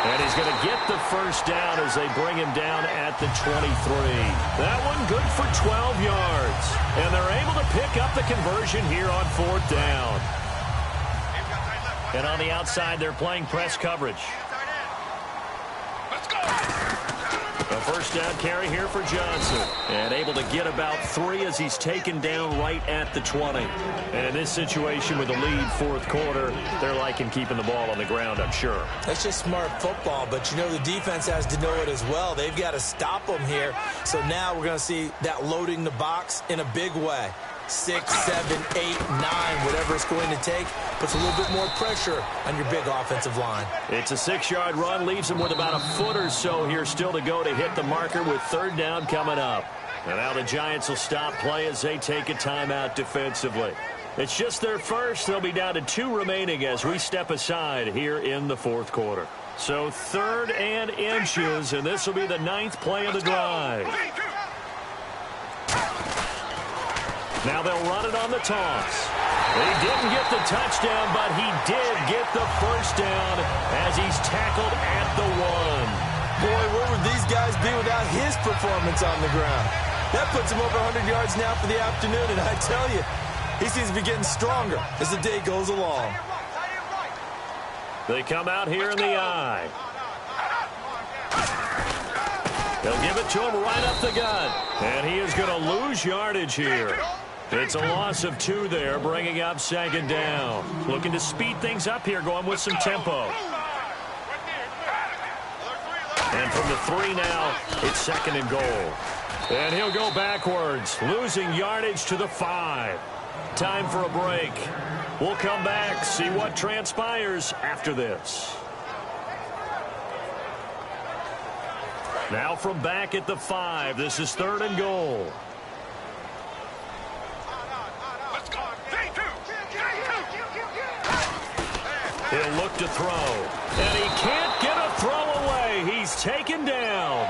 And he's going to get the first down as they bring him down at the 23. That one good for 12 yards. And they're able to pick up the conversion here on 4th down. And on the outside, they're playing press coverage. A first down carry here for Johnson. And able to get about 3 as he's taken down right at the 20. And in this situation with the lead 4th quarter, they're liking keeping the ball on the ground, I'm sure. That's just smart football, but you know the defense has to know it as well. They've got to stop them here. So now we're going to see that loading the box in a big way. 6, 7, 8, 9, whatever it's going to take, puts a little bit more pressure on your big offensive line. It's a 6-yard run, leaves him with about a foot or so here still to go to hit the marker with 3rd down coming up. And now the Giants will stop play as they take a timeout defensively. It's just their first. They'll be down to 2 remaining as we step aside here in the 4th quarter. So 3rd and inches, and this will be the 9th play of the drive. Now they'll run it on the toss. He didn't get the touchdown, but he did get the first down as he's tackled at the 1. Boy, where would these guys be without his performance on the ground? That puts him over 100 yards now for the afternoon, and I tell you, he seems to be getting stronger as the day goes along. They come out here in the eye. They'll give it to him right up the gut, and he is going to lose yardage here. It's a loss of 2 there, bringing up 2nd down. Looking to speed things up here, going with some tempo. And from the 3 now, it's 2nd and goal. And he'll go backwards, losing yardage to the 5. Time for a break. We'll come back, see what transpires after this. Now from back at the 5, this is 3rd and goal. He'll look to throw, and he can't get a throw away. He's taken down.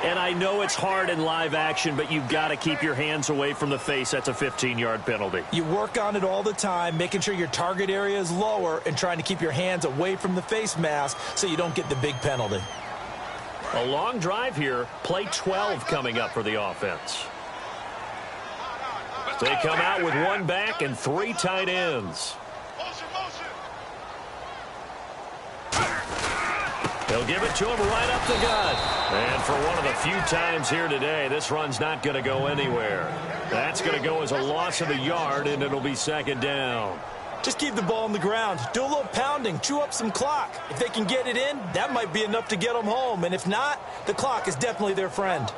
And I know it's hard in live action, but you've got to keep your hands away from the face. That's a 15-yard penalty. You work on it all the time, making sure your target area is lower and trying to keep your hands away from the face mask so you don't get the big penalty. A long drive here. Play 12 coming up for the offense. They come out with 1 back and 3 tight ends. They'll give it to him right up the gut. And for one of the few times here today, this run's not going to go anywhere. That's going to go as a loss of a yard, and it'll be 2nd down. Just keep the ball on the ground. Do a little pounding. Chew up some clock. If they can get it in, that might be enough to get them home. And if not, the clock is definitely their friend.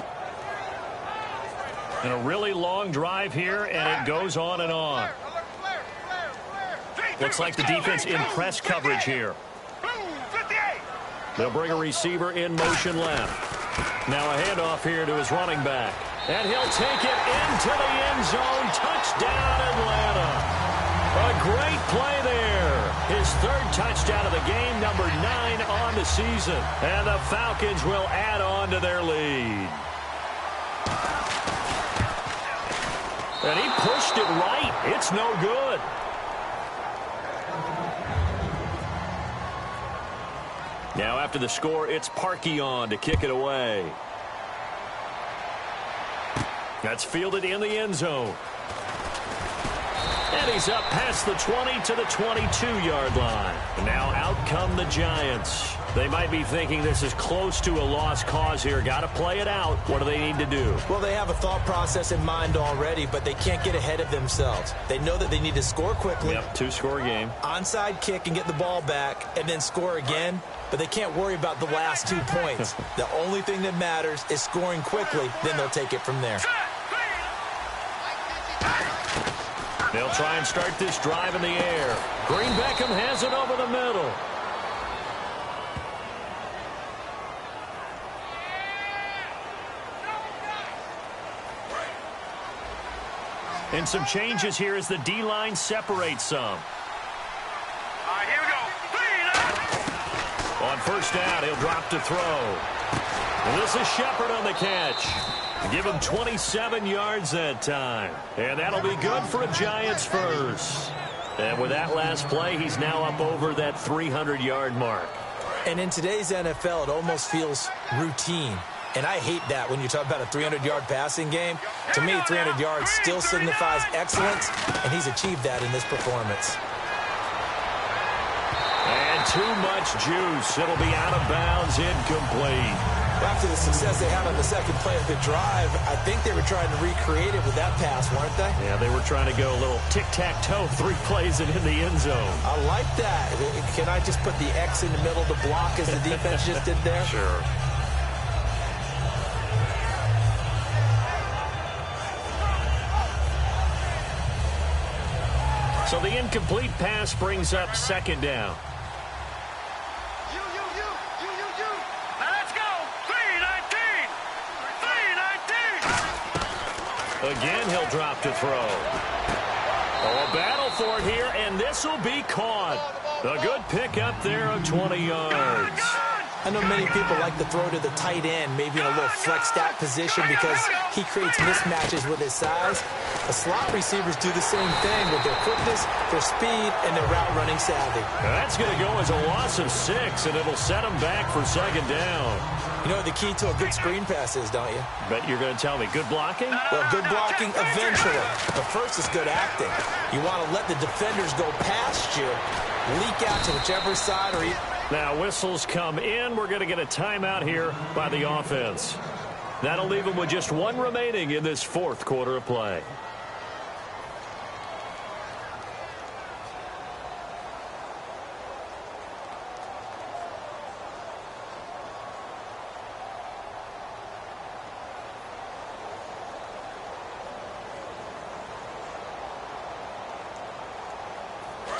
And a really long drive here, and it goes on and on. Looks like the defense in press coverage here. They'll bring a receiver in motion left. Now a handoff here to his running back. And he'll take it into the end zone. Touchdown, Atlanta. A great play there. His 3rd touchdown of the game, number 9 on the season. And the Falcons will add on to their lead. And he pushed it right. It's no good. Now after the score, it's Parkey on to kick it away. That's fielded in the end zone. And he's up past the 20 to the 22-yard line. And now out come the Giants. They might be thinking this is close to a lost cause here. Got to play it out. What do they need to do? Well, they have a thought process in mind already, but they can't get ahead of themselves. They know that they need to score quickly. Yep, 2-score game. Onside kick and get the ball back and then score again. But they can't worry about the last 2 points. The only thing that matters is scoring quickly. Then they'll take it from there. They'll try and start this drive in the air. Green Beckham has it over the middle. And some changes here as the D-line separates some. All right, here we go. On first down, he'll drop to throw. And this is Shepard on the catch. Give him 27 yards that time. And that'll be good for a Giants first. And with that last play, he's now up over that 300-yard mark. And in today's NFL, it almost feels routine. And I hate that when you talk about a 300-yard passing game. To me, 300 yards still signifies excellence, and he's achieved that in this performance. And too much juice. It'll be out of bounds, incomplete. After the success they had on the second play of the drive, I think they were trying to recreate it with that pass, weren't they? Yeah, they were trying to go a little tic-tac-toe, 3 plays and in the end zone. I like that. Can I just put the X in the middle to block as the defense just did there? Sure. So the incomplete pass brings up second down. Now let's go. 319. 319. Again, he'll drop to throw. Oh, a battle for it here, and this will be caught. A good pickup there of 20 yards. I know many people like to throw to the tight end, maybe in a little flexed out position because he creates mismatches with his size. The slot receivers do the same thing with their quickness, their speed, and their route running savvy. That's going to go as a loss of 6, and it'll set him back for second down. You know what the key to a good screen pass is, don't you? Bet you're going to tell me good blocking? Well, good blocking eventually. But first is good acting. You want to let the defenders go past you, leak out to whichever side or Now whistles come in. We're going to get a timeout here by the offense. That'll leave them with just 1 remaining in this 4th quarter of play.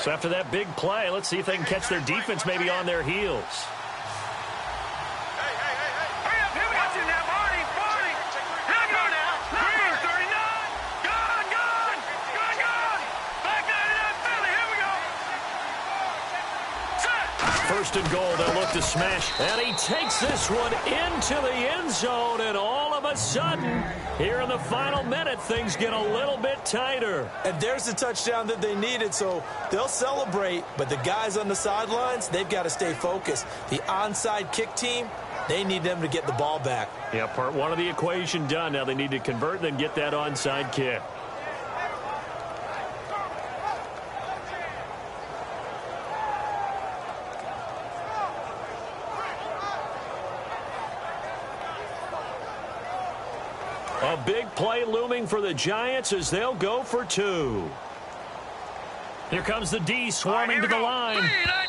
So after that big play, let's see if they can catch their defense maybe on their heels. Hey. Hurry up. Here we go. Now, 40. Here we go now. Green, 39. Gone. Back 99, Philly. Here we go. Set. First and goal, they'll look to smash. And he takes this one into the end zone. And all of a sudden, here in the final minute, things get a little bit tighter. And there's the touchdown that they needed, so they'll celebrate. But the guys on the sidelines, they've got to stay focused. The onside kick team, they need them to get the ball back. Yeah, part 1 of the equation done. Now they need to convert and then get that onside kick. A big play looming for the Giants as they'll go for 2. Here comes the D swarming to the line. 319.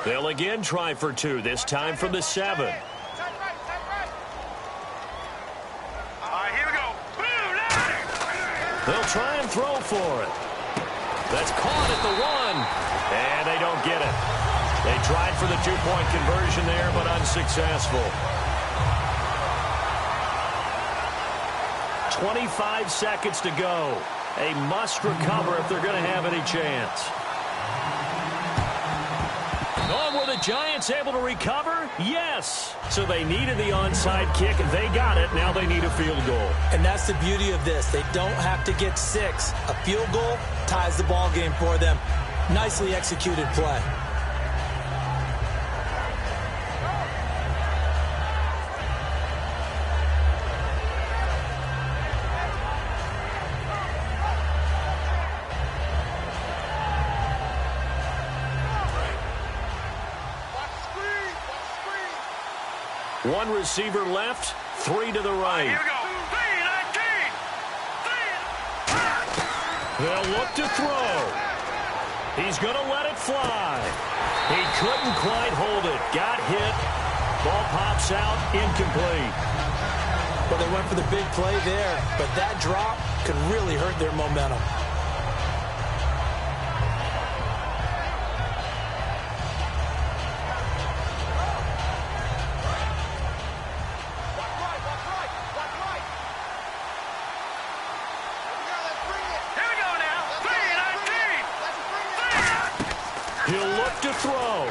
They'll again try for 2, this time from the 7. All right, here we go. Boom, They'll try and throw for it. That's caught at the 1, and they don't get it. They tried for the 2-point conversion there, but unsuccessful. 25 seconds to go. A must recover if they're going to have any chance. Oh, were the Giants able to recover? Yes. So they needed the onside kick. They got it. Now they need a field goal. And that's the beauty of this. They don't have to get 6. A field goal ties the ball game for them. Nicely executed play. One receiver left, 3 to the right. Here we go. 319. They'll look to throw. He's going to let it fly. He couldn't quite hold it. Got hit. Ball pops out, incomplete. Well, they went for the big play there, but that drop could really hurt their momentum. Here we go now. 319. He'll look to throw.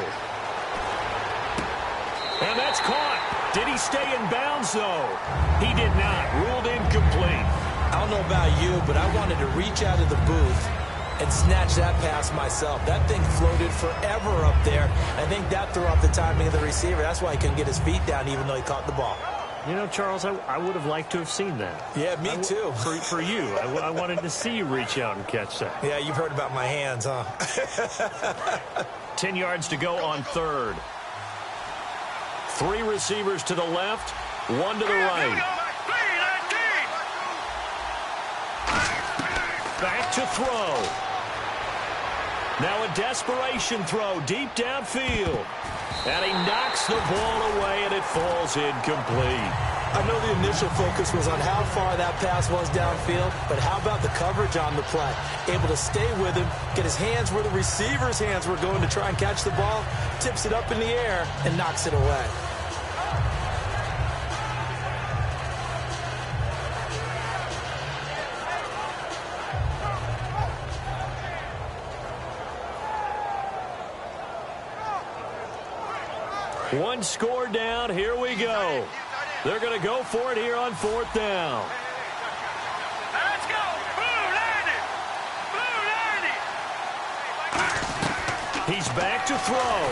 And that's caught. Did he stay in bounds, though? He did not. Ruled incomplete. I don't know about you, but I wanted to reach out of the booth and snatch that pass myself. That thing floated forever up there. I think that threw off the timing of the receiver. That's why he couldn't get his feet down even though he caught the ball. You know, Charles, I would have liked to have seen that. Yeah, me too. For you. I wanted to see you reach out and catch that. Yeah, you've heard about my hands, huh? 10 yards to go on third. 3 receivers to the left, 1 to the right. Back to throw. Now a desperation throw deep downfield. And he knocks the ball away, and it falls incomplete. I know the initial focus was on how far that pass was downfield, but how about the coverage on the play? Able to stay with him, get his hands where the receiver's hands were going to try and catch the ball, tips it up in the air, and knocks it away. One score down. Here we go. They're going to go for it here on 4th down. Let's go. Blue landed. Blue landed. He's back to throw.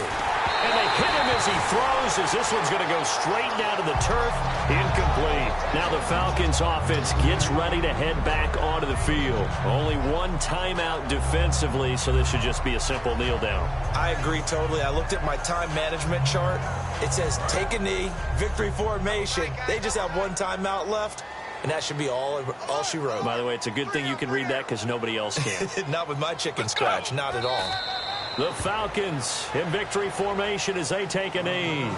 And they hit him as he throws, as this one's going to go straight down to the turf. Incomplete. Now the Falcons offense gets ready to head back onto the field. Only one timeout defensively, so this should just be a simple kneel down. I agree totally. I looked at my time management chart. It says take a knee, victory formation. They just have one timeout left, and that should be all she wrote. By the way, it's a good thing you can read that because nobody else can. Not with my chicken scratch, not at all. The Falcons in victory formation as they take a knee.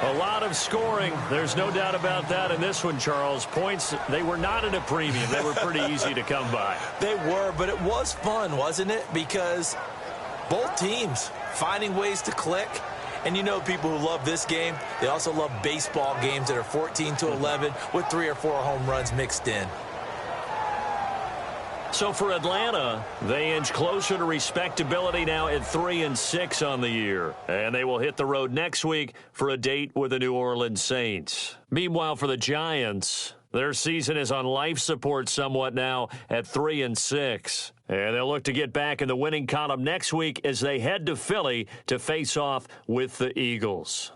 A lot of scoring. There's no doubt about that in this one, Charles. Points, they were not at a premium. They were pretty easy to come by. They were, but it was fun, wasn't it? Because both teams finding ways to click. And you know people who love this game, they also love baseball games that are 14-11 with 3 or 4 home runs mixed in. So for Atlanta, they inch closer to respectability now at 3-6 on the year. And they will hit the road next week for a date with the New Orleans Saints. Meanwhile, for the Giants, their season is on life support somewhat now at 3-6. And they'll look to get back in the winning column next week as they head to Philly to face off with the Eagles.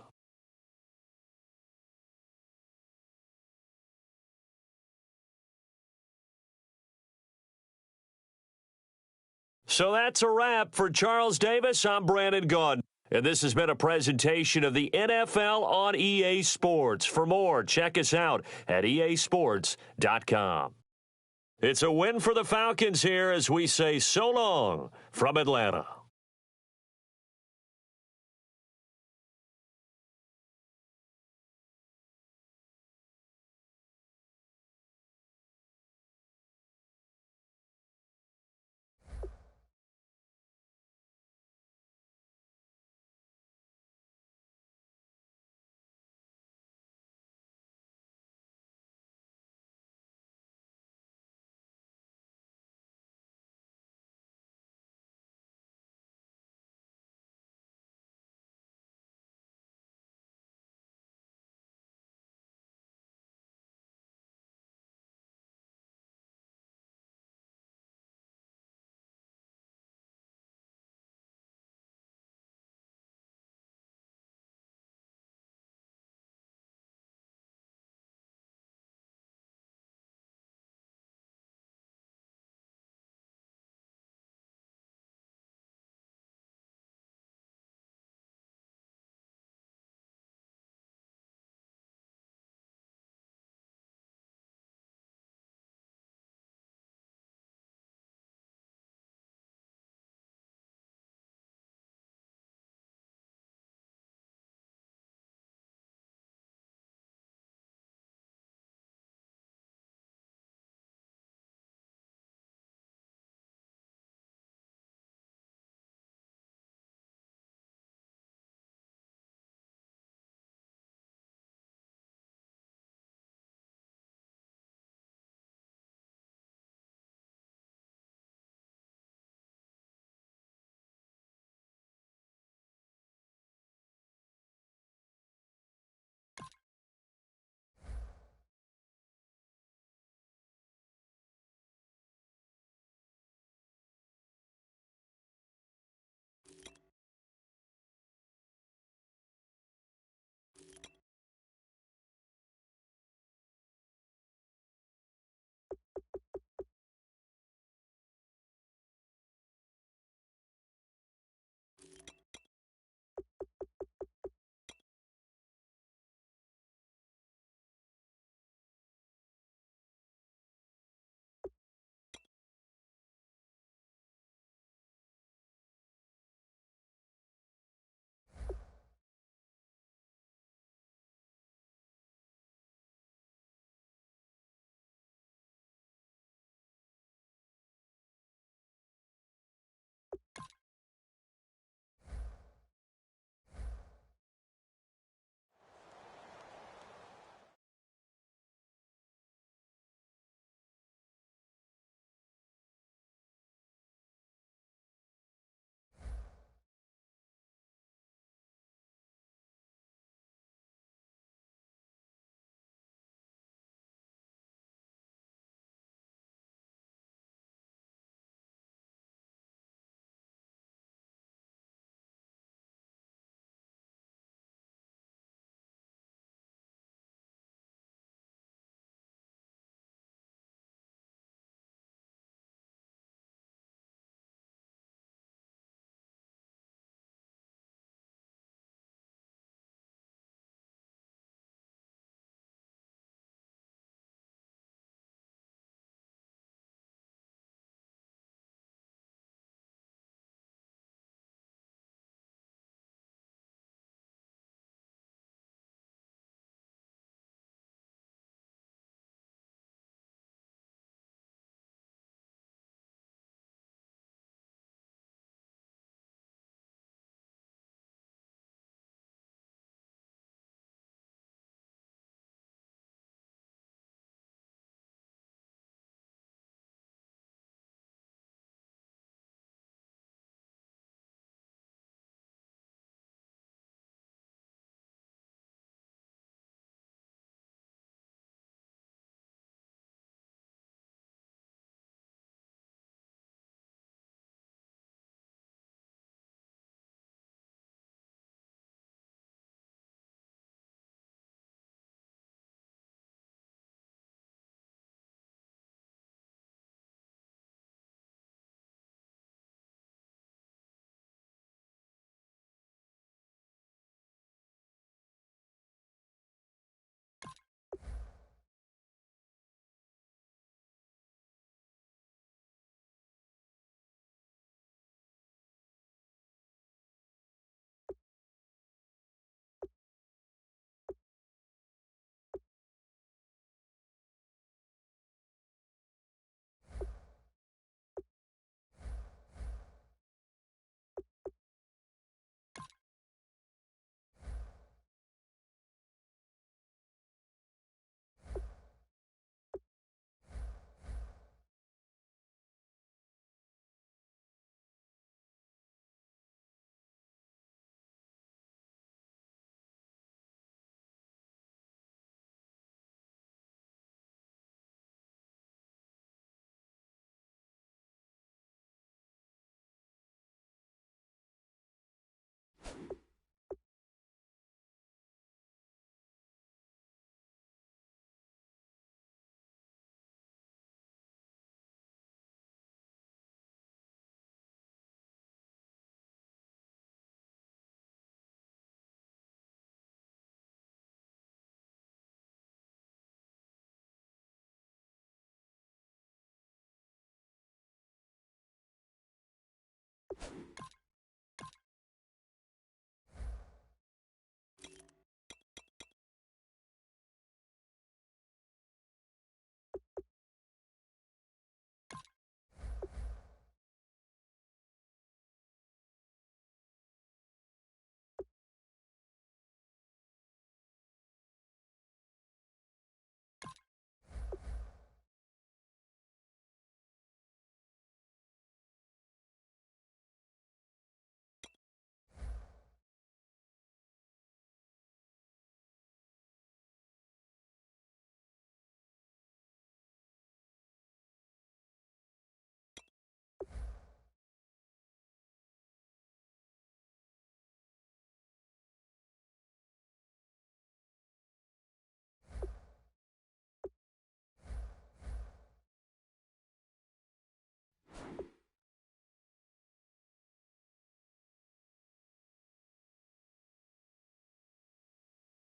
So that's a wrap. For Charles Davis, I'm Brandon Gaudin. And this has been a presentation of the NFL on EA Sports. For more, check us out at easports.com. It's a win for the Falcons here as we say so long from Atlanta.